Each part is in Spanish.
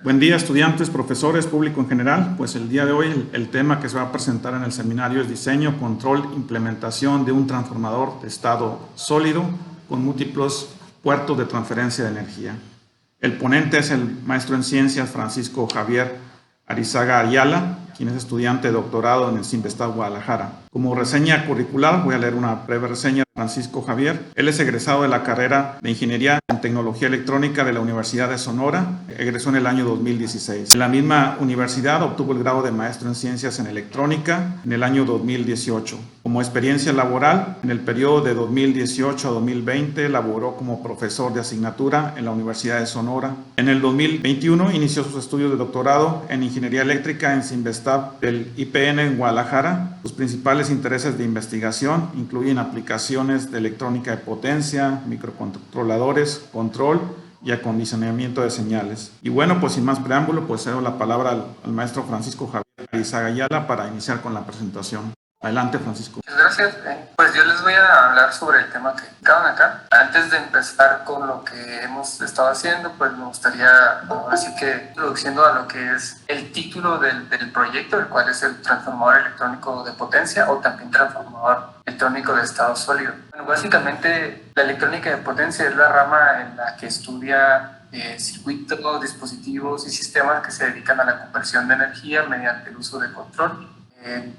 Buen día, estudiantes, profesores, público en general. Pues el día de hoy el tema que se va a presentar en el seminario es diseño, control, implementación de un transformador de estado sólido con múltiples puertos de transferencia de energía. El ponente es el maestro en ciencias Francisco Javier Arizaga Ayala, quien es estudiante de doctorado en el CIMBESTAB Guadalajara. Como reseña curricular voy a leer una breve reseña de Francisco Javier. Él es egresado de la carrera de Ingeniería en Tecnología Electrónica de la Universidad de Sonora. Egresó en el año 2016. En la misma universidad obtuvo el grado de maestro en Ciencias en Electrónica en el año 2018. Como experiencia laboral, en el periodo de 2018 a 2020 laboró como profesor de asignatura en la Universidad de Sonora. En el 2021 inició sus estudios de doctorado en Ingeniería Eléctrica en CIMBESTAB del IPN en Guadalajara. Sus principales intereses de investigación incluyen aplicaciones de electrónica de potencia, microcontroladores, control y acondicionamiento de señales. Y bueno, pues sin más preámbulo, pues cedo la palabra al maestro Francisco Javier Arizaga Ayala para iniciar con la presentación. Adelante, Francisco. Muchas gracias. Pues yo les voy a hablar sobre el tema que acaban acá. Antes de empezar con lo que hemos estado haciendo, pues me gustaría, así que introduciendo a lo que es el título del proyecto, el cual es el transformador electrónico de potencia o también transformador electrónico de estado sólido. Bueno, básicamente la electrónica de potencia es la rama en la que estudia circuitos, dispositivos y sistemas que se dedican a la conversión de energía mediante el uso de control.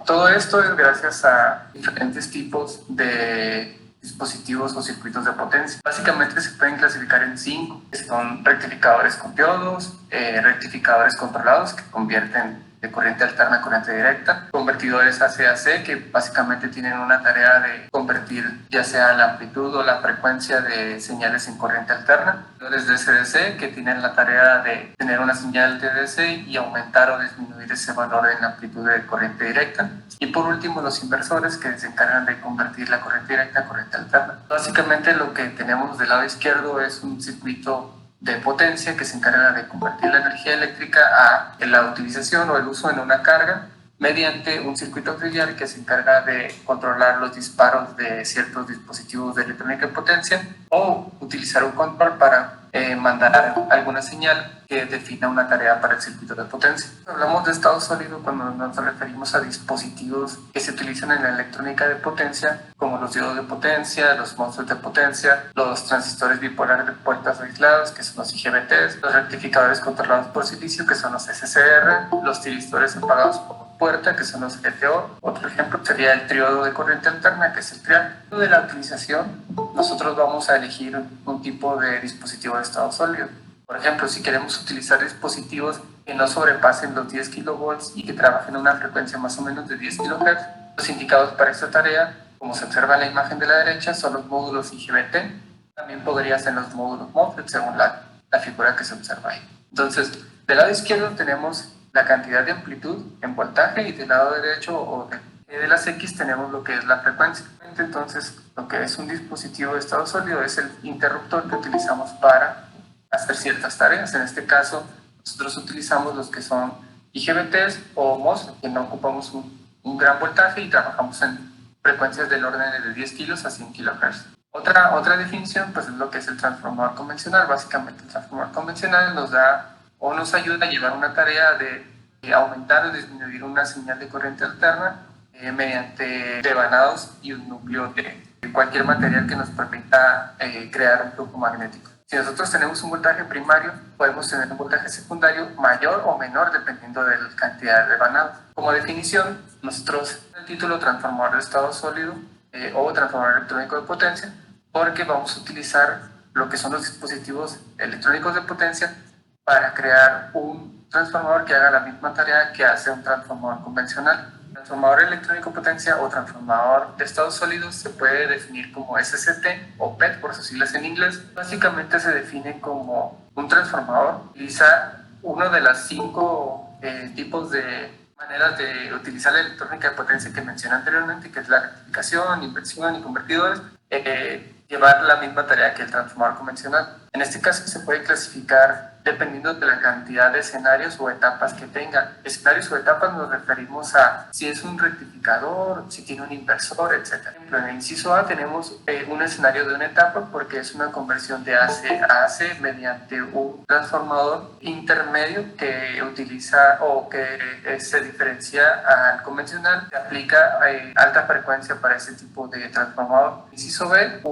Todo esto es gracias a diferentes tipos de dispositivos o circuitos de potencia. Básicamente se pueden clasificar en 5, que son rectificadores con diodos, rectificadores controlados que convierten de corriente alterna a corriente directa, convertidores AC-AC que básicamente tienen una tarea de convertir ya sea la amplitud o la frecuencia de señales en corriente alterna, convertidores DC-DC que tienen la tarea de tener una señal de DC y aumentar o disminuir ese valor en la amplitud de corriente directa, y por último los inversores que se encargan de convertir la corriente directa a corriente alterna. Básicamente lo que tenemos del lado izquierdo es un circuito de potencia que se encarga de convertir la energía eléctrica a la utilización o el uso en una carga mediante un circuito auxiliar que se encarga de controlar los disparos de ciertos dispositivos de electrónica de potencia o utilizar un control para mandar alguna señal que defina una tarea para el circuito de potencia. Hablamos de estado sólido cuando nos referimos a dispositivos que se utilizan en la electrónica de potencia, como los diodos de potencia, los MOSFET de potencia, los transistores bipolares de puertas aislados, que son los IGBTs, los rectificadores controlados por silicio, que son los SCR, los tiristores apagados por puerta, que son los LTO. Otro ejemplo sería el triodo de corriente alterna, que es el trial. De la utilización, nosotros vamos a elegir un tipo de dispositivo de estado sólido. Por ejemplo, si queremos utilizar dispositivos que no sobrepasen los 10 kilovolts y que trabajen a una frecuencia más o menos de 10 kHz, los indicados para esta tarea, como se observa en la imagen de la derecha, son los módulos IGBT. También podría ser los módulos MOSFET, según la figura que se observa ahí. Entonces, del lado izquierdo tenemos la cantidad de amplitud en voltaje y del lado derecho o de las X tenemos lo que es la frecuencia. Entonces, lo que es un dispositivo de estado sólido es el interruptor que utilizamos para hacer ciertas tareas. En este caso, nosotros utilizamos los que son IGBTs o MOSFET, que no ocupamos un gran voltaje y trabajamos en frecuencias del orden de 10 kilos a 100 kHz. Otra definición pues, es lo que es el transformador convencional. Básicamente, el transformador convencional nos da o nos ayuda a llevar una tarea de aumentar o disminuir una señal de corriente alterna mediante devanados y un núcleo de cualquier material que nos permita crear un flujo magnético. Si nosotros tenemos un voltaje primario, podemos tener un voltaje secundario mayor o menor dependiendo de la cantidad de devanados. Como definición, nosotros el título transformador de estado sólido o transformador electrónico de potencia, porque vamos a utilizar lo que son los dispositivos electrónicos de potencia para crear un transformador que haga la misma tarea que hace un transformador convencional. Transformador electrónico potencia o transformador de estado sólido se puede definir como SCT o PET por sus siglas en inglés. Básicamente se define como un transformador que utiliza uno de las 5 tipos de maneras de utilizar la electrónica de potencia que mencioné anteriormente, que es la rectificación, inversión y convertidores, llevar la misma tarea que el transformador convencional. En este caso se puede clasificar dependiendo de la cantidad de escenarios o etapas que tenga. Escenarios o etapas nos referimos a si es un rectificador, si tiene un inversor, etc. En el inciso A tenemos un escenario de una etapa porque es una conversión de AC a AC mediante un transformador intermedio que utiliza o que se diferencia al convencional, que aplica alta frecuencia para ese tipo de transformador. Inciso B,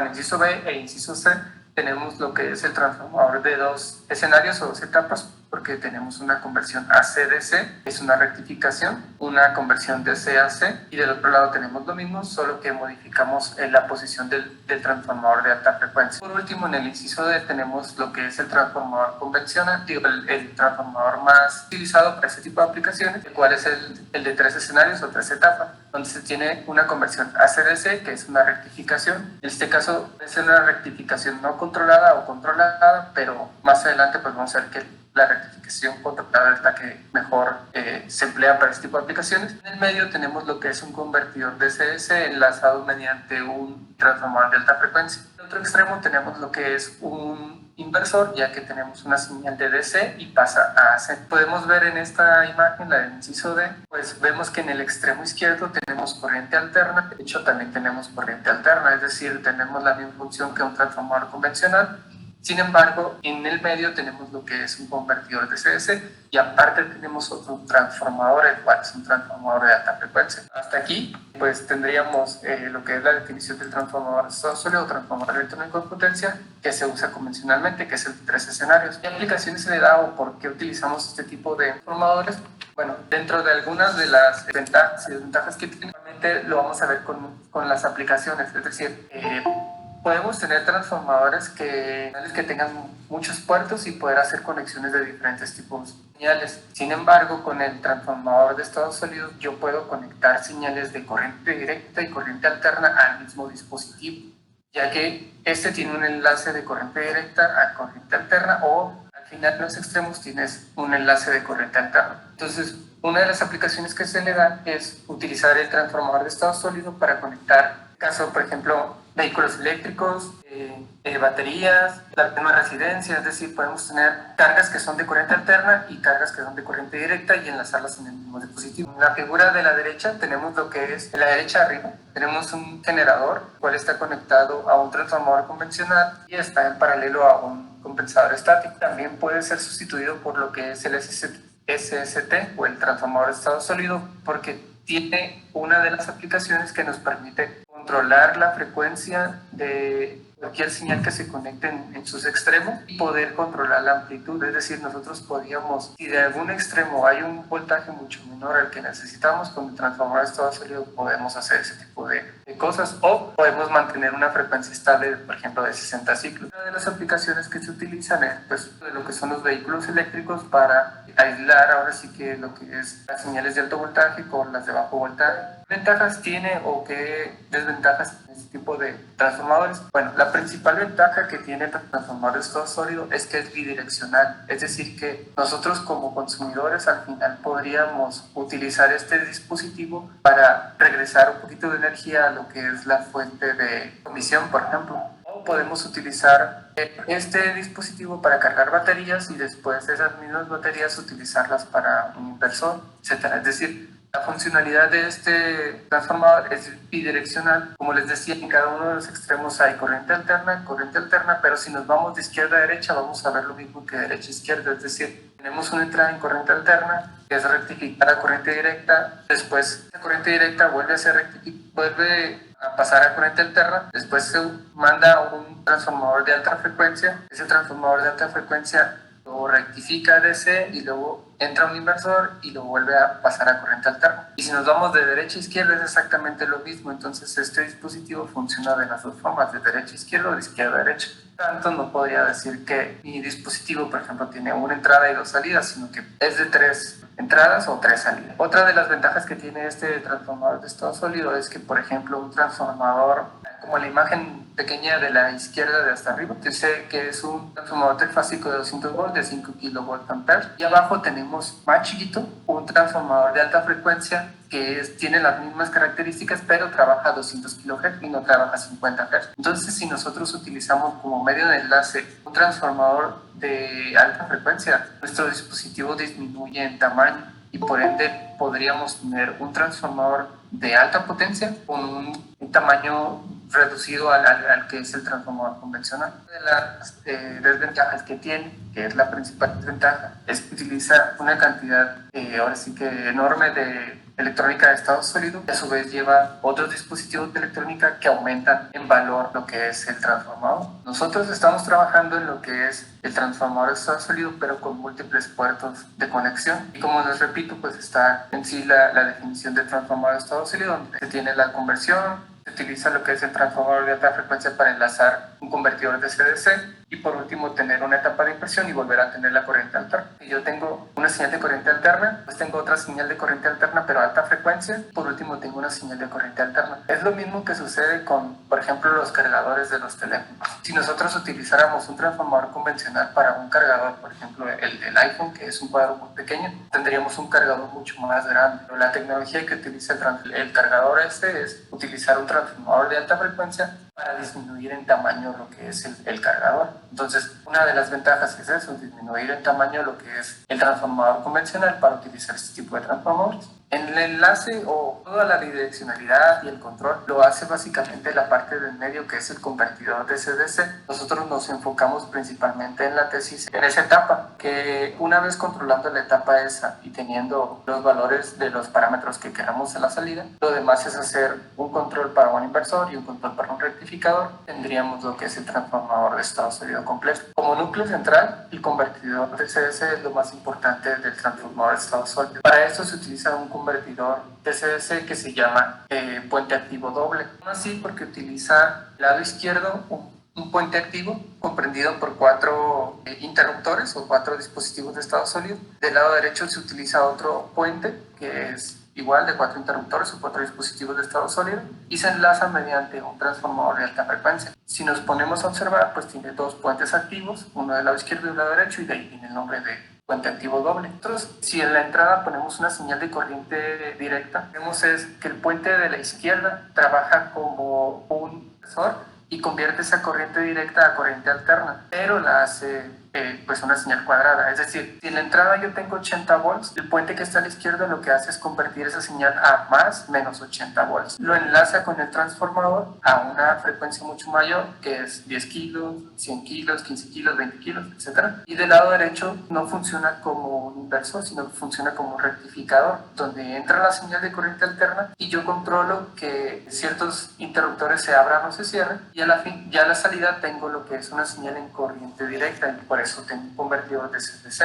inciso B e inciso C tenemos lo que es el transformador de dos escenarios o dos etapas, porque tenemos una conversión AC-DC, es una rectificación, una conversión de C a C, y del otro lado tenemos lo mismo, solo que modificamos la posición del transformador de alta frecuencia. Por último, en el inciso D tenemos lo que es el transformador convencional, el transformador más utilizado para este tipo de aplicaciones, el cual es el de 3 escenarios o 3 etapas, donde se tiene una conversión AC-DC, que es una rectificación. En este caso es una rectificación no controlada o controlada, pero más adelante pues vamos a ver que la rectificación controlada es la que mejor se emplea para este tipo de aplicaciones. En el medio tenemos lo que es un convertidor DCS enlazado mediante un transformador de alta frecuencia. En el otro extremo tenemos lo que es un inversor, ya que tenemos una señal de DC y pasa a AC. Podemos ver en esta imagen, la del inciso D, pues vemos que en el extremo izquierdo tenemos corriente alterna. De hecho, también tenemos corriente alterna, es decir, tenemos la misma función que un transformador convencional. Sin embargo, en el medio tenemos lo que es un convertidor de CS y aparte tenemos otro transformador, el cual es un transformador de alta frecuencia. Hasta aquí, pues tendríamos lo que es la definición del transformador de estado sólido o transformador electrónico de potencia que se usa convencionalmente, que es el de 3 escenarios. ¿Qué aplicaciones se le da o por qué utilizamos este tipo de transformadores? Bueno, dentro de algunas de las ventajas y desventajas que tiene, realmente lo vamos a ver con las aplicaciones, es decir, podemos tener transformadores que tengan muchos puertos y poder hacer conexiones de diferentes tipos de señales. Sin embargo, con el transformador de estados sólidos yo puedo conectar señales de corriente directa y corriente alterna al mismo dispositivo, ya que este tiene un enlace de corriente directa a corriente alterna o al final en los extremos tienes un enlace de corriente alterna. Entonces, una de las aplicaciones que se le da es utilizar el transformador de estado sólido para conectar, en caso, por ejemplo, vehículos eléctricos, baterías, la misma residencia, es decir, podemos tener cargas que son de corriente alterna y cargas que son de corriente directa y enlazarlas en el mismo dispositivo. En la figura de la derecha tenemos lo que es, de la derecha arriba, tenemos un generador, el cual está conectado a un transformador convencional y está en paralelo a un compensador estático. También puede ser sustituido por lo que es el SST o el transformador de estado sólido, porque tiene una de las aplicaciones que nos permite controlar la frecuencia de cualquier señal que se conecte en sus extremos y poder controlar la amplitud. Es decir, nosotros podríamos, si de algún extremo hay un voltaje mucho menor al que necesitamos, con el transformador de estado sólido podemos hacer ese tipo de cosas, o podemos mantener una frecuencia estable, por ejemplo, de 60 ciclos. Una de las aplicaciones que se utilizan es pues, de lo que son los vehículos eléctricos para aislar ahora sí que lo que es las señales de alto voltaje con las de bajo voltaje. ¿Qué ventajas tiene o qué desventajas tiene este tipo de transformadores? Bueno, la principal ventaja que tiene el transformador de estado sólido es que es bidireccional, es decir, que nosotros como consumidores al final podríamos utilizar este dispositivo para regresar un poquito de energía a lo que es la fuente de emisión, por ejemplo. O podemos utilizar este dispositivo para cargar baterías y después esas mismas baterías utilizarlas para un inversor, etcétera. Es decir, la funcionalidad de este transformador es bidireccional. Como les decía, en cada uno de los extremos hay corriente alterna, pero si nos vamos de izquierda a derecha vamos a ver lo mismo que de derecha a izquierda. Es decir, tenemos una entrada en corriente alterna, que es rectificar a corriente directa, después la corriente directa vuelve a pasar a corriente alterna, después se manda a un transformador de alta frecuencia, ese transformador de alta frecuencia lo rectifica a DC y luego entra un inversor y lo vuelve a pasar a corriente alterna. Y si nos vamos de derecha a izquierda es exactamente lo mismo, entonces este dispositivo funciona de las dos formas, de derecha a izquierda o de izquierda a derecha. Tanto no podría decir que mi dispositivo, por ejemplo, tiene una entrada y dos salidas, sino que es de 3 entradas o 3 salidas. Otra de las ventajas que tiene este transformador de estado sólido es que, por ejemplo, un transformador, como la imagen pequeña de la izquierda de hasta arriba, dice que es un transformador trifásico de 200 volts de 5 kVA. Y abajo tenemos más chiquito, un transformador de alta frecuencia que tiene las mismas características, pero trabaja a 200 kHz y no trabaja a 50 Hz. Entonces, si nosotros utilizamos como medio de enlace un transformador de alta frecuencia, nuestro dispositivo disminuye en tamaño y por ende podríamos tener un transformador de alta potencia con un tamaño reducido al que es el transformador convencional. Una de las desventajas que tiene, que es la principal desventaja, es que utiliza una cantidad ahora sí que enorme de electrónica de estado sólido y a su vez lleva otros dispositivos de electrónica que aumentan en valor lo que es el transformador. Nosotros estamos trabajando en lo que es el transformador de estado sólido, pero con múltiples puertos de conexión. Y como les repito, pues está en sí la definición de transformador de estado sólido, donde se tiene la conversión, se utiliza lo que es el transformador de alta frecuencia para enlazar un convertidor de CDC y por último tener una etapa de inversión y volver a tener la corriente alterna. Si yo tengo una señal de corriente alterna, pues tengo otra señal de corriente alterna pero a alta frecuencia, por último tengo una señal de corriente alterna. Es lo mismo que sucede con, por ejemplo, los cargadores de los teléfonos. Si nosotros utilizáramos un transformador convencional para un cargador, por ejemplo el del iPhone, que es un cuadro muy pequeño, tendríamos un cargador mucho más grande. Pero la tecnología que utiliza el cargador este es utilizar un transformador de alta frecuencia para disminuir en tamaño lo que es el cargador. Entonces, una de las ventajas es eso, disminuir en tamaño lo que es el transformador convencional para utilizar este tipo de transformadores. En el enlace o toda la bidireccionalidad y el control lo hace básicamente la parte del medio que es el convertidor de CDC. Nosotros nos enfocamos principalmente en la tesis en esa etapa, que una vez controlando la etapa esa y teniendo los valores de los parámetros que queramos en la salida, lo demás es hacer un control para un inversor y un control para un rectificador. Tendríamos lo que es el transformador de estado sólido completo. Como núcleo central, el convertidor de CDC es lo más importante del transformador de estado sólido. Para esto se utiliza un convertidor de CDC que se llama puente activo doble. Así porque utiliza el lado izquierdo un puente activo comprendido por 4 interruptores o 4 dispositivos de estado sólido. Del lado derecho se utiliza otro puente que es igual de 4 interruptores o 4 dispositivos de estado sólido y se enlaza mediante un transformador de alta frecuencia. Si nos ponemos a observar, pues tiene 2 puentes activos, uno del lado izquierdo y del lado derecho, y de ahí viene el nombre de puente activo doble. Entonces, si en la entrada ponemos una señal de corriente directa, vemos es que el puente de la izquierda trabaja como un inversor y convierte esa corriente directa a corriente alterna, pero la hace pues una señal cuadrada. Es decir, si en la entrada yo tengo 80 volts, el puente que está a la izquierda lo que hace es convertir esa señal a más menos 80 volts. Lo enlaza con el transformador a una frecuencia mucho mayor, que es 10 kilos, 100 kilos, 15 kilos, 20 kilos, etc. Y del lado derecho no funciona como un inversor, sino que funciona como un rectificador, donde entra la señal de corriente alterna y yo controlo que ciertos interruptores se abran o se cierren, y a la salida tengo lo que es una señal en corriente directa, y por eso tengo un convertidor de CDC.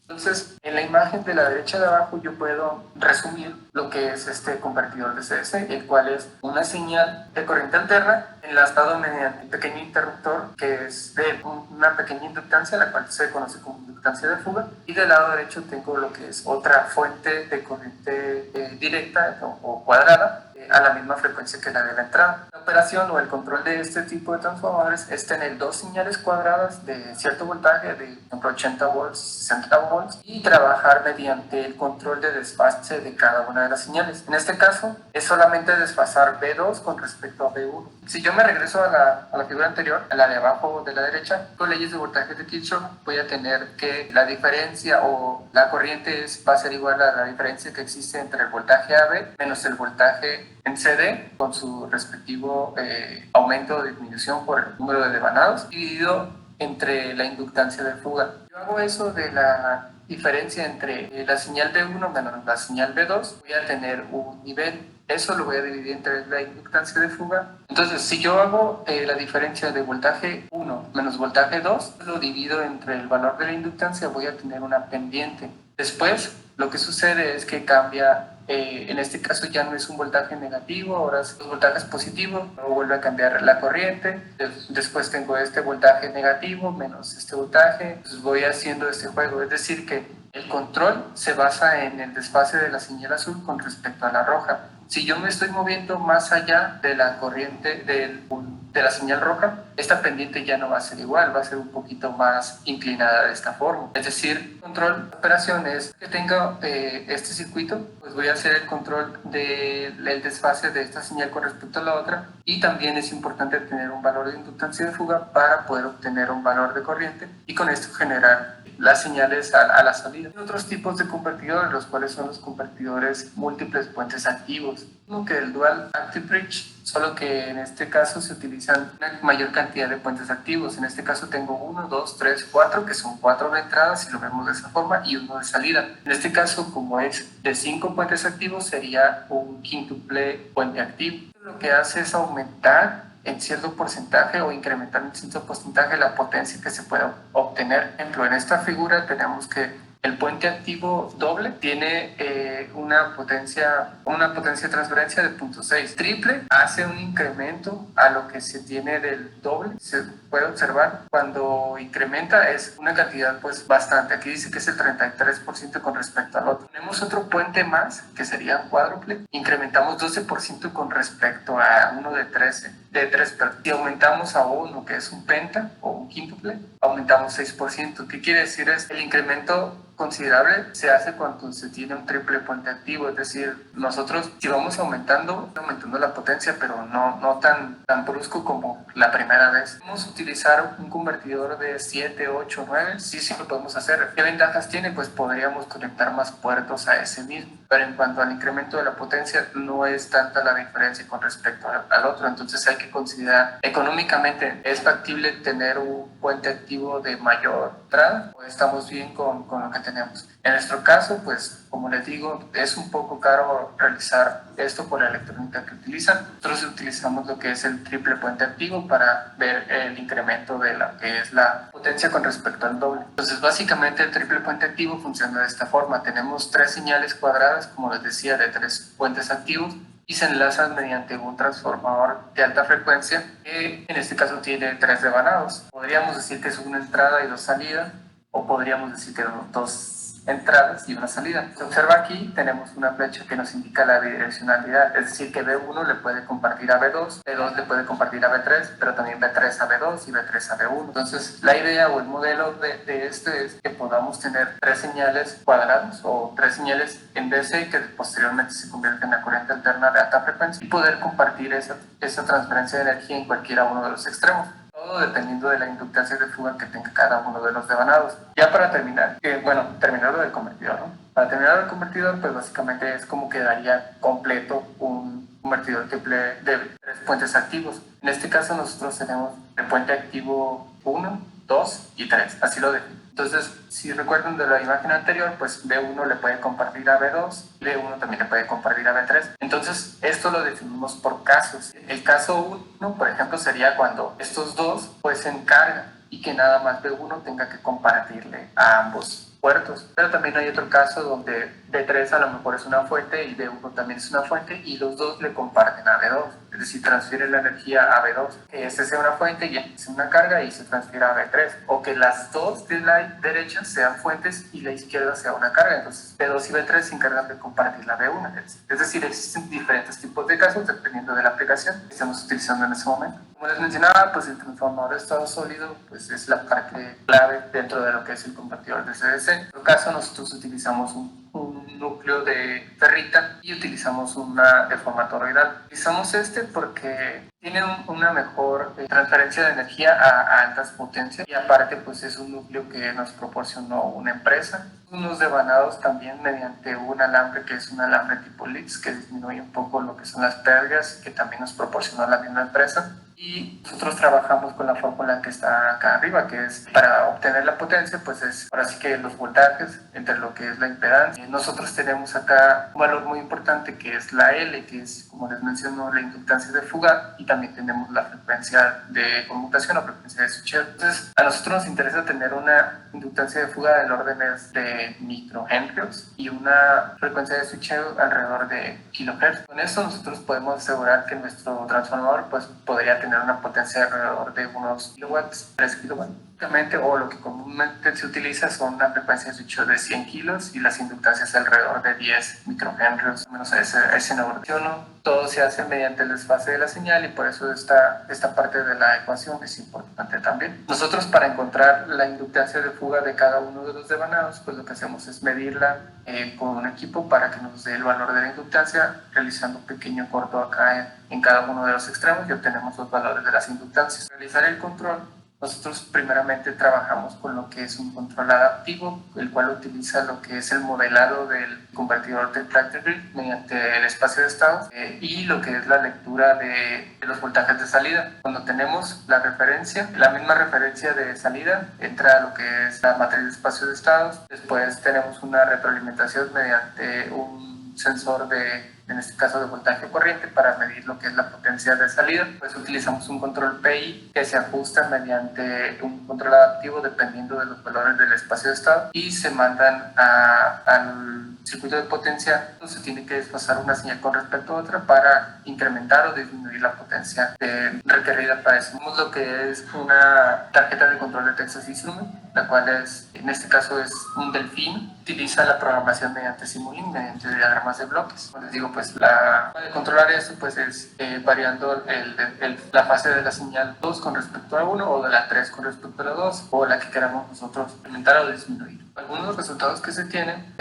Entonces, en la imagen de la derecha de abajo yo puedo resumir lo que es este convertidor de CDC, el cual es una señal de corriente alterna enlazado mediante un pequeño interruptor que es de una pequeña inductancia, la cual se conoce como inductancia de fuga, y del lado derecho tengo lo que es otra fuente de corriente directa o cuadrada a la misma frecuencia que la de la entrada. La operación o el control de este tipo de transformadores es tener 2 señales cuadradas de cierto voltaje, de por ejemplo 80 volts, 60 volts, y trabajar mediante el control de desfase de cada una de las señales. En este caso es solamente desfasar B2 con respecto a B1. Si yo me regreso a la figura anterior, a la de abajo de la derecha, con leyes de voltaje de Kirchhoff voy a tener que la diferencia o la corriente va a ser igual a la diferencia que existe entre el voltaje AB menos el voltaje en CD con su respectivo aumento o disminución por el número de devanados dividido entre la inductancia de fuga. Yo hago eso de la diferencia entre la señal B1 menos la señal B2, voy a tener un nivel. Eso lo voy a dividir entre la inductancia de fuga. Entonces, si yo hago la diferencia de voltaje 1 menos voltaje 2, lo divido entre el valor de la inductancia, voy a tener una pendiente. Después, lo que sucede es que cambia, en este caso ya no es un voltaje negativo, ahora es un voltaje positivo, luego vuelve a cambiar la corriente, después tengo este voltaje negativo menos este voltaje, entonces voy haciendo este juego, es decir que el control se basa en el desfase de la señal azul con respecto a la roja. Si yo me estoy moviendo más allá de la corriente del de la señal roja, esta pendiente ya no va a ser igual, va a ser un poquito más inclinada de esta forma. Es decir, control de operaciones que tenga este circuito, pues voy a hacer el control del desfase de esta señal con respecto a la otra, y también es importante tener un valor de inductancia de fuga para poder obtener un valor de corriente y con esto generar las señales a la salida. Hay otros tipos de convertidores, los cuales son los convertidores múltiples puentes activos, como que el Dual Active Bridge, solo que en este caso se utilizan una mayor cantidad de puentes activos. En este caso tengo 1, 2, 3, 4, que son 4 de entrada, si lo vemos de esa forma, y 1 de salida. En este caso, como es de 5 puentes activos, sería un quíntuple puente activo. Lo que hace es aumentar en cierto porcentaje o incrementar en cierto porcentaje la potencia que se puede obtener. Por ejemplo, en esta figura tenemos que el puente activo doble tiene una potencia de transferencia de 0.6. Triple hace un incremento a lo que se tiene del doble. Se puede observar cuando incrementa es una cantidad pues bastante. Aquí dice que es el 33% con respecto al otro. Tenemos otro puente más que sería cuádruple. Incrementamos 12% con respecto a uno de 13. Pero si aumentamos a uno que es un penta o un quíntuple, aumentamos 6%. ¿Qué quiere decir? Es el incremento considerable se hace cuando se tiene un triple puente activo, es decir, nosotros si vamos aumentando la potencia, pero no tan brusco como la primera vez. Podemos utilizar un convertidor de 7, 8, 9, sí lo podemos hacer. ¿Qué ventajas tiene? Pues podríamos conectar más puertos a ese mismo, pero en cuanto al incremento de la potencia no es tanta la diferencia con respecto al otro, entonces hay que considerar económicamente, ¿es factible tener un puente activo de mayor entrada o estamos bien con lo que tenemos? En nuestro caso, pues como les digo, es un poco caro realizar esto por la electrónica que utilizan. Nosotros utilizamos lo que es el triple puente activo para ver el incremento de lo que es la potencia con respecto al doble. Entonces, básicamente el triple puente activo funciona de esta forma. Tenemos 3 señales cuadradas, como les decía, de 3 puentes activos, y se enlazan mediante un transformador de alta frecuencia que en este caso tiene 3 rebanados. Podríamos decir que es una entrada y 2 salidas, o podríamos decir que son 2 entradas y una salida. Se observa aquí, tenemos una flecha que nos indica la bidireccionalidad, es decir, que B1 le puede compartir a B2, B2 le puede compartir a B3, pero también B3 a B2 y B3 a B1. Entonces, la idea o el modelo de este es que podamos tener 3 señales cuadradas o 3 señales en DC que posteriormente se convierten en la corriente alterna de alta frecuencia y poder compartir esa transferencia de energía en cualquiera uno de los extremos. Todo dependiendo de la inductancia de fuga que tenga cada uno de los devanados. Ya para terminar, terminar lo del convertidor, ¿no? Para terminar el convertidor, pues básicamente es como quedaría completo un convertidor triple de 3 puentes activos. En este caso nosotros tenemos el puente activo 1, 2 y 3, así lo defino. Entonces, si recuerdan de la imagen anterior, pues B1 le puede compartir a B2, B1 también le puede compartir a B3. Entonces, esto lo definimos por casos. El caso 1, por ejemplo, sería cuando estos dos pues se encargan y que nada más B1 tenga que compartirle a ambos puertos. Pero también hay otro caso donde B3 a lo mejor es una fuente y B1 también es una fuente y los dos le comparten a B2, es decir, transfieren la energía a B2, que este sea una fuente y este sea una carga y se transfiere a B3, o que las dos de la derecha sean fuentes y la izquierda sea una carga, entonces B2 y B3 se encargan de compartir la B1, es decir, existen diferentes tipos de casos dependiendo de la aplicación que estamos utilizando en ese momento. Como les mencionaba, pues el transformador de estado sólido pues es la parte clave dentro de lo que es el convertidor de CDC. En nuestro caso, nosotros utilizamos un núcleo de ferrita y utilizamos una de formato toroidal. Utilizamos este porque tiene una mejor transferencia de energía a altas potencias y aparte pues es un núcleo que nos proporcionó una empresa. Unos devanados también mediante un alambre que es un alambre tipo LITS que disminuye un poco lo que son las pérdidas que también nos proporcionó la misma empresa. Y nosotros trabajamos con la fórmula que está acá arriba, que es para obtener la potencia, pues es ahora sí que los voltajes entre lo que es la impedancia. Nosotros tenemos acá un valor muy importante que es la L, que es, como les menciono, la inductancia de fuga, y también tenemos la frecuencia de conmutación o frecuencia de switcheo. Entonces, a nosotros nos interesa tener una inductancia de fuga del orden de microhenrios y una frecuencia de switcheo alrededor de kilohertz. Con esto nosotros podemos asegurar que nuestro transformador pues podría tener una potencia alrededor de unos kilowatts, 3 kilowatts. o lo que comúnmente se utiliza son las frecuencias de 100 kilos y las inductancias alrededor de 10 microhenrios, menos a ese número. Todo se hace mediante el desfase de la señal y por eso esta parte de la ecuación es importante también. Nosotros, para encontrar la inductancia de fuga de cada uno de los devanados, pues lo que hacemos es medirla con un equipo para que nos dé el valor de la inductancia, realizando un pequeño corto acá en cada uno de los extremos y obtenemos los valores de las inductancias. Realizar el control, nosotros primeramente trabajamos con lo que es un control adaptivo, el cual utiliza lo que es el modelado del convertidor de Tractor Grid mediante el espacio de estados y lo que es la lectura de los voltajes de salida. Cuando tenemos la referencia, la misma referencia de salida entra a lo que es la matriz de espacio de estados. Después tenemos una retroalimentación mediante un sensor en este caso de voltaje corriente, para medir lo que es la potencia de salida. Pues utilizamos un control PI que se ajusta mediante un control adaptivo dependiendo de los valores del espacio de estado y se mandan al circuito de potencia. Se tiene que desfasar una señal con respecto a otra para incrementar o disminuir la potencia requerida para eso. Tenemos lo que es una tarjeta de control de Texas Instruments, la cual en este caso es un delfín. Utiliza la programación mediante Simulink, mediante diagramas de bloques. Como les digo, pues la de controlar eso pues es variando la fase de la señal 2 con respecto a 1 o de la 3 con respecto a la 2 o la que queramos nosotros incrementar o disminuir. Algunos resultados que se tienen,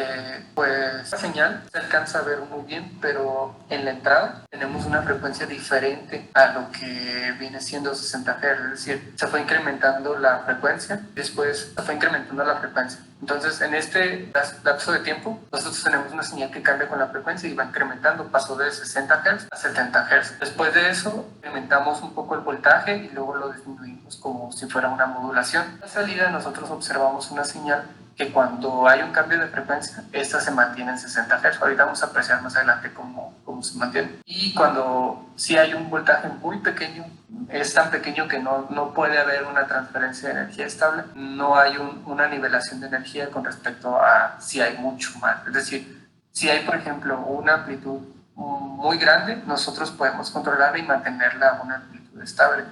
pues la señal se alcanza a ver muy bien, pero en la entrada tenemos una frecuencia diferente a lo que viene siendo 60 Hz, es decir, se fue incrementando la frecuencia, después se fue incrementando la frecuencia. Entonces, en este lapso de tiempo, nosotros tenemos una señal que cambia con la frecuencia y va incrementando, pasó de 60 Hz a 70 Hz. Después de eso, incrementamos un poco el voltaje y luego lo disminuimos como si fuera una modulación. A la salida, nosotros observamos una señal que cuando hay un cambio de frecuencia, esta se mantiene en 60 Hz. Ahorita vamos a apreciar más adelante cómo se mantiene. Y cuando sí hay un voltaje muy pequeño, es tan pequeño que no puede haber una transferencia de energía estable, no hay una nivelación de energía con respecto a si hay mucho más. Es decir, si hay, por ejemplo, una amplitud muy grande, nosotros podemos controlarla y mantenerla a una amplitud estable.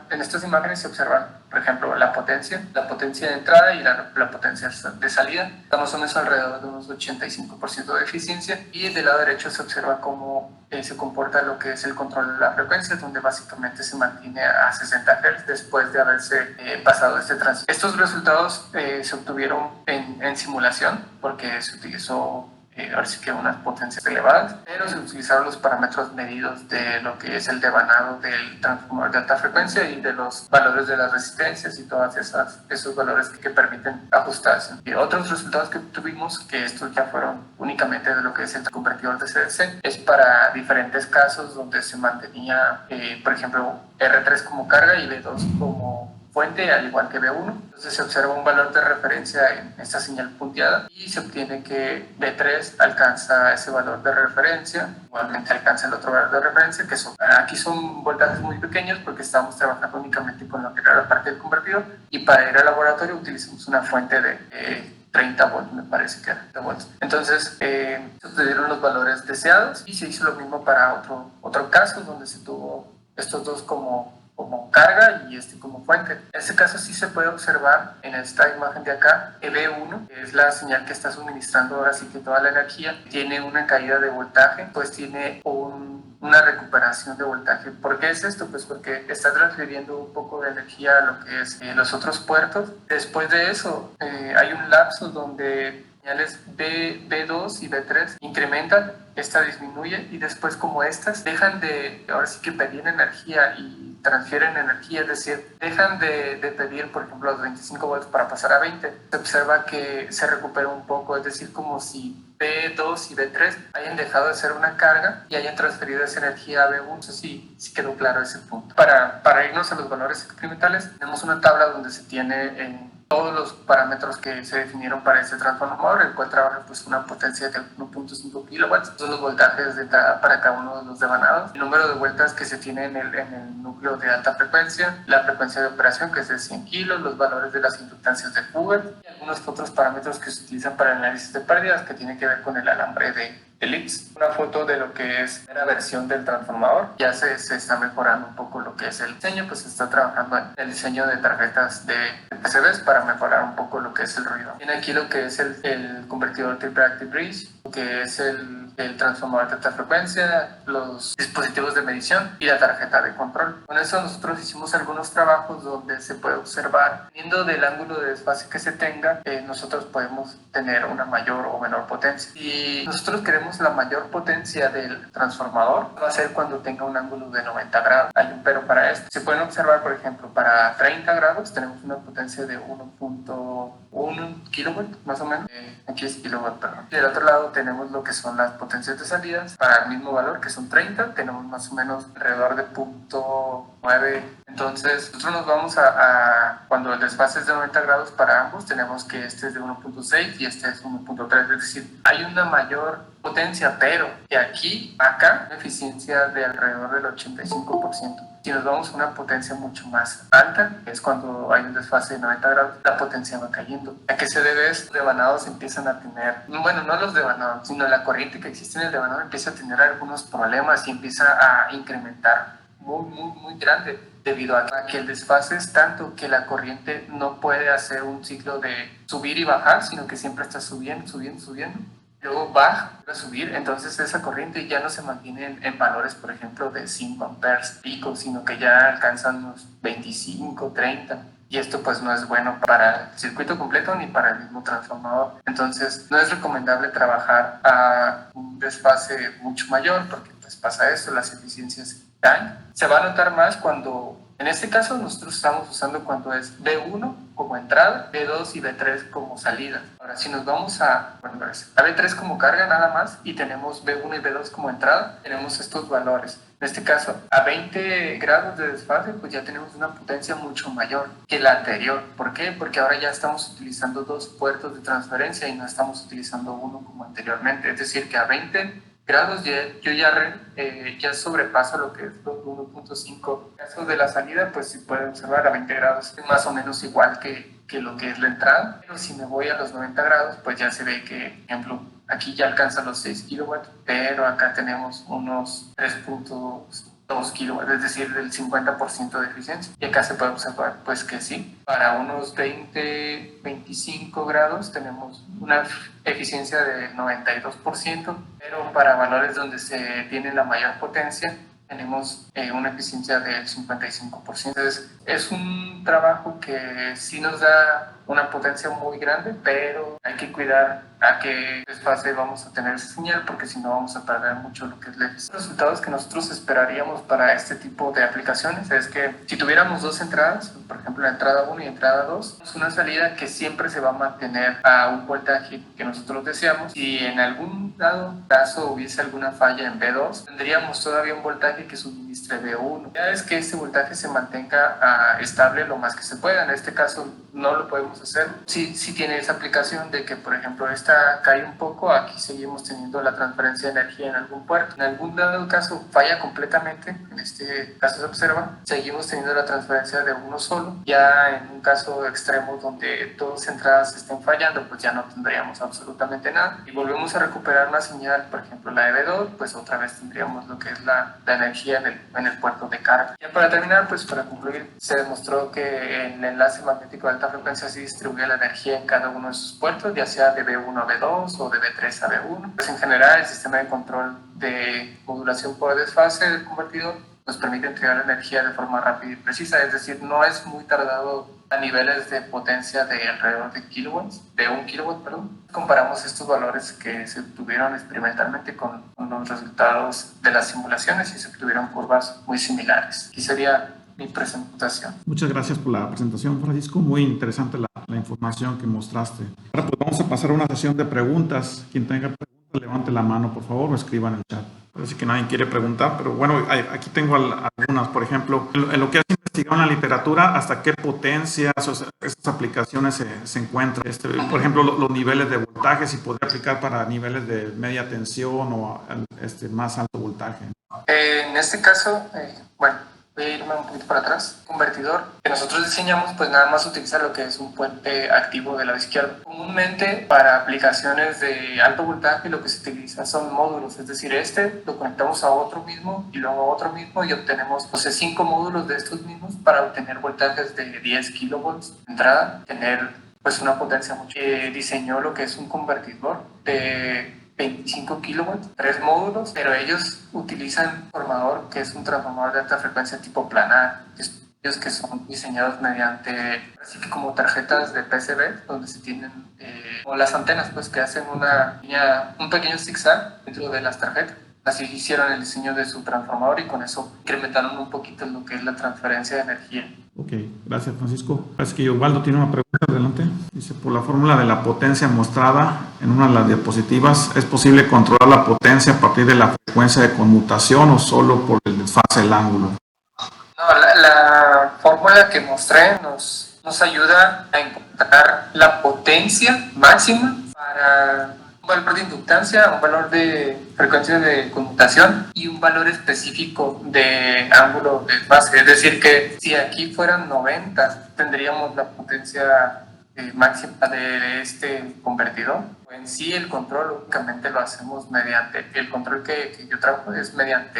En estas imágenes se observan, por ejemplo, la potencia de entrada y la potencia de salida. Estamos en eso alrededor de unos 85% de eficiencia, y del lado derecho se observa cómo se comporta lo que es el control de la frecuencia, donde básicamente se mantiene a 60 Hz después de haberse pasado este tránsito. Estos resultados se obtuvieron en simulación porque se utilizó ahora sí que unas potencias elevadas, pero se utilizaron los parámetros medidos de lo que es el devanado del transformador de alta frecuencia y de los valores de las resistencias y todos esos valores que permiten ajustarse. Y otros resultados que tuvimos, que estos ya fueron únicamente de lo que es el convertidor de CDC, es para diferentes casos donde se mantenía, por ejemplo, R3 como carga y B2 como fuente, al igual que B1. Entonces se observa un valor de referencia en esta señal punteada y se obtiene que B3 alcanza ese valor de referencia, igualmente alcanza el otro valor de referencia, que aquí son voltajes muy pequeños porque estamos trabajando únicamente con lo que era la parte del convertidor, y para ir al laboratorio utilizamos una fuente de 30 volts, me parece que era 30 volts. Entonces se obtuvieron los valores deseados y se hizo lo mismo para otro caso donde se tuvo estos dos como carga y como fuente. En este caso sí se puede observar en esta imagen de acá, EB1, que es la señal que está suministrando ahora sí que toda la energía, tiene una caída de voltaje, pues tiene una recuperación de voltaje. ¿Por qué es esto? Pues porque está transfiriendo un poco de energía a lo que es los otros puertos. Después de eso hay un lapso donde señales B2 y B3 incrementan, esta disminuye, y después como estas dejan de, ahora sí que pedir energía y transfieren energía, es decir, dejan de pedir, por ejemplo, los 25 volts para pasar a 20, se observa que se recupera un poco, es decir, como si B2 y B3 hayan dejado de ser una carga y hayan transferido esa energía a B1. No sé si quedó claro ese punto. Para irnos a los valores experimentales, tenemos una tabla donde se tiene todos los parámetros que se definieron para este transformador, el cual trabaja pues una potencia de 1.5 kilowatts, son los voltajes de entrada para cada uno de los devanados, el número de vueltas que se tiene en el núcleo de alta frecuencia, la frecuencia de operación que es de 100 kilos, los valores de las inductancias de Hoover y algunos otros parámetros que se utilizan para el análisis de pérdidas, que tiene que ver con el alambre Ellipse, una foto de lo que es la versión del transformador. Ya se está mejorando un poco lo que es el diseño, pues se está trabajando en el diseño de tarjetas de PCBs para mejorar un poco lo que es el ruido. Tiene aquí lo que es el convertidor Triple Active Bridge, lo que es el transformador de alta frecuencia, los dispositivos de medición y la tarjeta de control. Con eso nosotros hicimos algunos trabajos donde se puede observar, dependiendo del ángulo de desfase que se tenga, nosotros podemos tener una mayor o menor potencia. Y nosotros queremos la mayor potencia del transformador, va a ser cuando tenga un ángulo de 90 grados. Hay un pero para esto. Se pueden observar, por ejemplo, para 30 grados tenemos una potencia de 1.1 kilowatt, más o menos. Aquí es kilowatt, perdón. Y del otro lado tenemos lo que son las potencias de salidas. Para el mismo valor, que son 30, tenemos más o menos alrededor de 0.9. Entonces, nosotros nos vamos cuando el desfase es de 90 grados para ambos, tenemos que este es de 1.6 y este es 1.3. Es decir, hay una mayor potencia, pero que acá, una eficiencia de alrededor del 85%. Si nos vamos a una potencia mucho más alta, que es cuando hay un desfase de 90 grados, la potencia va cayendo. ¿A qué se debe esto? Los devanados empiezan a tener, bueno, no los devanados, sino la corriente que existe en el devanado empieza a tener algunos problemas y empieza a incrementar muy grande, debido a que el desfase es tanto que la corriente no puede hacer un ciclo de subir y bajar, sino que siempre está subiendo, luego baja a subir. Entonces esa corriente ya no se mantiene en valores, por ejemplo, de 5 amperes pico, sino que ya alcanzan unos 25, 30. Y esto pues no es bueno para el circuito completo ni para el mismo transformador. Entonces no es recomendable trabajar a un desfase mucho mayor, porque pues pasa esto, las eficiencias caen. Se va a notar más cuando, en este caso nosotros estamos usando cuando es B1 como entrada, B2 y B3 como salida. Ahora si nos vamos a B3 como carga nada más y tenemos B1 y B2 como entrada, tenemos estos valores. En este caso, a 20 grados de desfase, pues ya tenemos una potencia mucho mayor que la anterior. ¿Por qué? Porque ahora ya estamos utilizando 2 puertos de transferencia y no estamos utilizando uno como anteriormente. Es decir, que a 20 grados yo ya sobrepaso lo que es 1.5. En caso de la salida, pues si pueden observar a 20 grados es más o menos igual que lo que es la entrada. Pero si me voy a los 90 grados, pues ya se ve que, por ejemplo, aquí ya alcanza los 6 kilowatts, pero acá tenemos unos 3.2 kilowatts, es decir, del 50% de eficiencia. Y acá se puede observar, pues que sí, para unos 25 grados tenemos una eficiencia de 92%, pero para valores donde se tiene la mayor potencia, tenemos una eficiencia del 55%. Entonces, es un trabajo que sí nos da una potencia muy grande, pero hay que cuidar a qué desfase vamos a tener esa señal, porque si no vamos a perder mucho lo que es la eficiencia. Los resultados que nosotros esperaríamos para este tipo de aplicaciones es que si tuviéramos 2 entradas, por ejemplo la entrada 1 y entrada 2, es una salida que siempre se va a mantener a un voltaje que nosotros deseamos. Si en algún dado caso hubiese alguna falla en B2, tendríamos todavía un voltaje que suministre B1. Ya es que este voltaje se mantenga estable lo más que se pueda. En este caso no lo podemos hacer. Sí tiene esa aplicación de que, por ejemplo, esta cae un poco, aquí seguimos teniendo la transferencia de energía en algún puerto. En algún dado caso falla completamente, en este caso se observa, seguimos teniendo la transferencia de uno solo. Ya en un caso extremo donde 2 entradas estén fallando, pues ya no tendríamos absolutamente nada. Y volvemos a recuperar una señal, por ejemplo la EB2, pues otra vez tendríamos lo que es la energía en el puerto de carga. Ya para terminar, pues para concluir, se demostró que en el enlace magnético de alta frecuencia se distribuye la energía en cada uno de sus puertos, ya sea de B1 a B2 o de B3 a B1. Pues en general el sistema de control de modulación por desfase del convertidor nos permite entregar la energía de forma rápida y precisa, es decir, no es muy tardado a niveles de potencia de alrededor de de 1 kilowatt, perdón. Comparamos estos valores que se obtuvieron experimentalmente con los resultados de las simulaciones y se obtuvieron curvas muy similares. Aquí sería mi presentación. Muchas gracias por la presentación, Francisco. Muy interesante la información que mostraste. Ahora pues vamos a pasar a una sesión de preguntas. Quien tenga preguntas, levante la mano, por favor, o escriba en el chat. Parece que nadie quiere preguntar, pero bueno, aquí tengo algunas. Por ejemplo, en lo que has investigado en la literatura, ¿hasta qué potencias esas aplicaciones se encuentran? Por ejemplo, los niveles de voltaje, si podría aplicar para niveles de media tensión o más alto voltaje. En este caso, bueno, voy a irme un poquito para atrás. Convertidor que nosotros diseñamos, pues nada más utiliza lo que es un puente activo del lado izquierdo. Comúnmente para aplicaciones de alto voltaje lo que se utiliza son módulos, es decir, lo conectamos a otro mismo y luego a otro mismo y obtenemos 5 módulos de estos mismos para obtener voltajes de 10 kilovolts de entrada, tener pues una potencia mucho. Diseñó lo que es un convertidor de 25 kilovolts, 3 módulos, pero ellos utilizan un transformador que es un transformador de alta frecuencia tipo planar, que son diseñados mediante, así que como tarjetas de PCB, donde se tienen, o las antenas, pues que hacen un pequeño zigzag dentro de las tarjetas. Así hicieron el diseño de su transformador y con eso incrementaron un poquito lo que es la transferencia de energía. Ok, gracias Francisco. Parece que Osvaldo tiene una pregunta, adelante. Dice, por la fórmula de la potencia mostrada en una de las diapositivas, ¿es posible controlar la potencia a partir de la frecuencia de conmutación o solo por el desfase del ángulo? No, la fórmula que mostré nos ayuda a encontrar la potencia máxima para un valor de inductancia, un valor de frecuencia de conmutación y un valor específico de ángulo de desfase. Es decir, que si aquí fueran 90, tendríamos la potencia máxima de este convertidor. En sí, el control únicamente lo hacemos mediante, el control que yo trabajo es mediante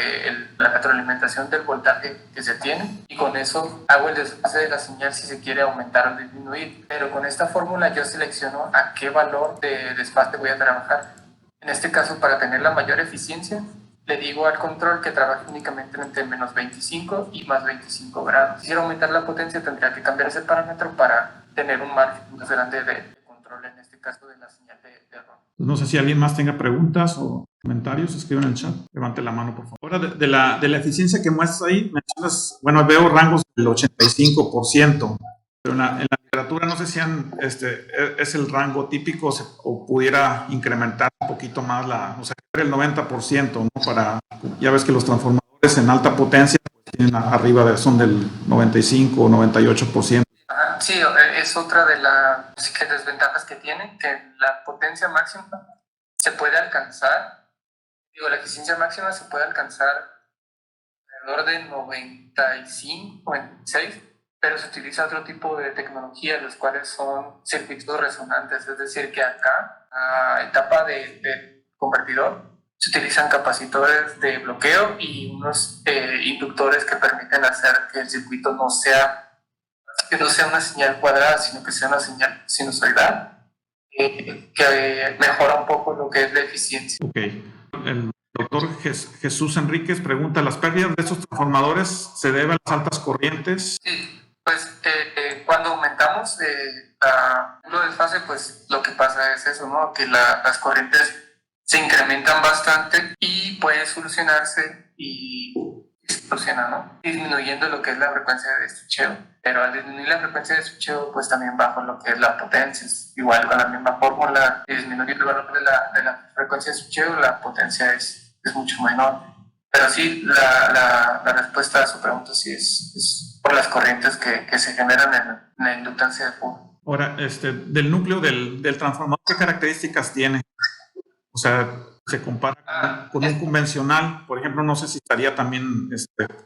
la retroalimentación del voltaje que se tiene y con eso hago el desfase de la señal si se quiere aumentar o disminuir. Pero con esta fórmula yo selecciono a qué valor de desfase voy a trabajar. En este caso, para tener la mayor eficiencia, le digo al control que trabaje únicamente entre menos 25 y más 25 grados. Si quisiera aumentar la potencia, tendría que cambiar ese parámetro para tener un margen más grande de control, en este caso de la señal de error. No sé si alguien más tenga preguntas o comentarios, escriban en el chat. Levante la mano, por favor. Ahora, de la eficiencia que muestras ahí, mencionas, bueno, veo rangos del 85%, pero en la literatura no sé si es el rango típico o pudiera incrementar un poquito más o sea, el 90%, ¿no? Ya ves que los transformadores en alta potencia pues, tienen son del 95 o 98%. Sí, es otra de las desventajas que tiene, que la potencia máxima se puede alcanzar, la eficiencia máxima se puede alcanzar alrededor de 95, 96, pero se utiliza otro tipo de tecnología, los cuales son circuitos resonantes, es decir, que acá, a etapa de convertidor, se utilizan capacitores de bloqueo y unos inductores que permiten hacer que el circuito no sea una señal cuadrada, sino que sea una señal sinusoidal, que mejora un poco lo que es la eficiencia. Ok. El doctor Jesús Enríquez pregunta, ¿las pérdidas de estos transformadores se deben a las altas corrientes? Sí, pues cuando aumentamos el desfase, pues lo que pasa es eso, ¿no? Que las corrientes se incrementan bastante y puede solucionarse y se soluciona, ¿no? Disminuyendo lo que es la frecuencia de switcheo, pero al disminuir la frecuencia de switcheo, pues también bajo lo que es la potencia. Igual con la misma fórmula, disminuir el valor de la frecuencia de switcheo, la potencia es mucho menor. Pero sí, la respuesta a su pregunta sí es por las corrientes que se generan en la inductancia de flujo. Ahora, del núcleo del transformador, ¿qué características tiene? O sea, se compara con un convencional, por ejemplo, no sé si estaría también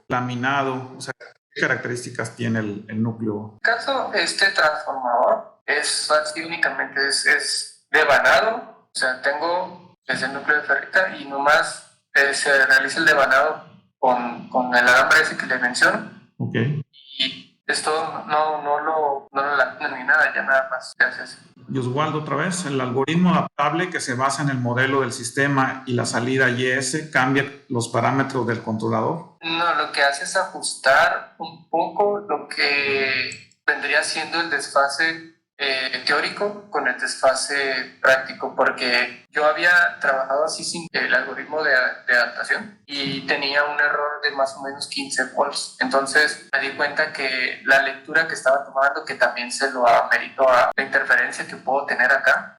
laminado, o sea, ¿qué características tiene el núcleo? En caso, este transformador es así únicamente, es de vanado, o sea, tengo desde el núcleo de ferrita y nomás se realiza el devanado con el alambre ese que les menciono. Ok. Y esto no lo laminan ni nada, ya nada más se hace eso. Y Osvaldo, otra vez, el algoritmo adaptable que se basa en el modelo del sistema y la salida IS cambia los parámetros del controlador. No, lo que hace es ajustar un poco lo que vendría siendo el desfase teórico con el desfase práctico, porque yo había trabajado así sin el algoritmo de adaptación y tenía un error de más o menos 15 volts. Entonces me di cuenta que la lectura que estaba tomando, que también se lo amerito a la interferencia que puedo tener acá,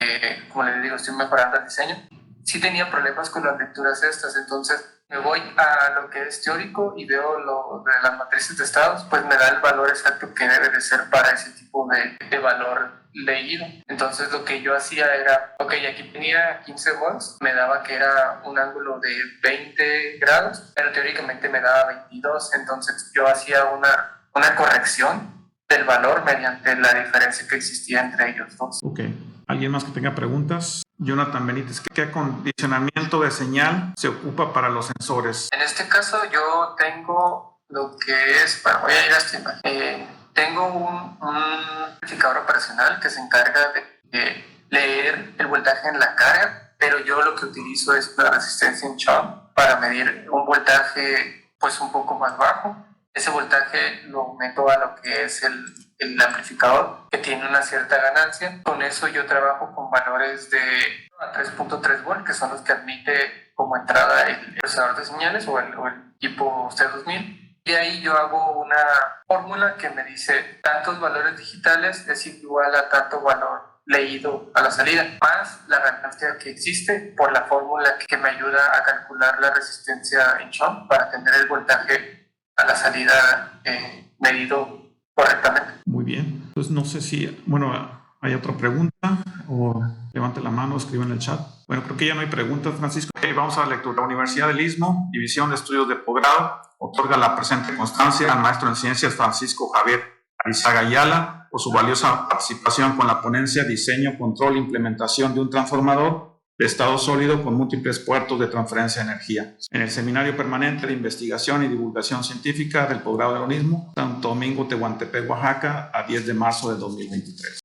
como les digo, estoy mejorando el diseño, sí tenía problemas con las lecturas estas. Entonces me voy a lo que es teórico y veo lo de las matrices de estados, pues me da el valor exacto que debe de ser para ese tipo de valor leído. Entonces lo que yo hacía era, ok, aquí tenía 15 volts, me daba que era un ángulo de 20 grados, pero teóricamente me daba 22, entonces yo hacía una corrección del valor mediante la diferencia que existía entre ellos dos. Ok. ¿Alguien más que tenga preguntas? Jonathan Benítez, ¿qué acondicionamiento de señal se ocupa para los sensores? En este caso yo tengo lo que es, bueno, voy a ir a estimar. Tengo un amplificador operacional que se encarga de leer el voltaje en la carga, pero yo lo que utilizo es la resistencia en Chohm para medir un voltaje pues un poco más bajo. Ese voltaje lo meto a lo que es el amplificador, que tiene una cierta ganancia. Con eso yo trabajo con valores de 3.3 volt, que son los que admite como entrada el procesador de señales o el tipo C2000. Y ahí yo hago una fórmula que me dice tantos valores digitales es igual a tanto valor leído a la salida, más la ganancia que existe por la fórmula que me ayuda a calcular la resistencia en Chohm para tener el voltaje a la salida medido correctamente. Muy bien. Pues no sé si, bueno, hay otra pregunta o levante la mano, escriba en el chat. Bueno, creo que ya no hay preguntas, Francisco. Vamos a la lectura. La Universidad del Istmo, División de Estudios de Posgrado, otorga la presente constancia al maestro en Ciencias Francisco Javier Arizaga Ayala por su valiosa participación con la ponencia Diseño, Control e Implementación de un Transformador de estado sólido con múltiples puertos de transferencia de energía en el Seminario Permanente de Investigación y Divulgación Científica del Posgrado de Agronismo, Santo Domingo, Tehuantepec, Oaxaca, a 10 de marzo de 2023.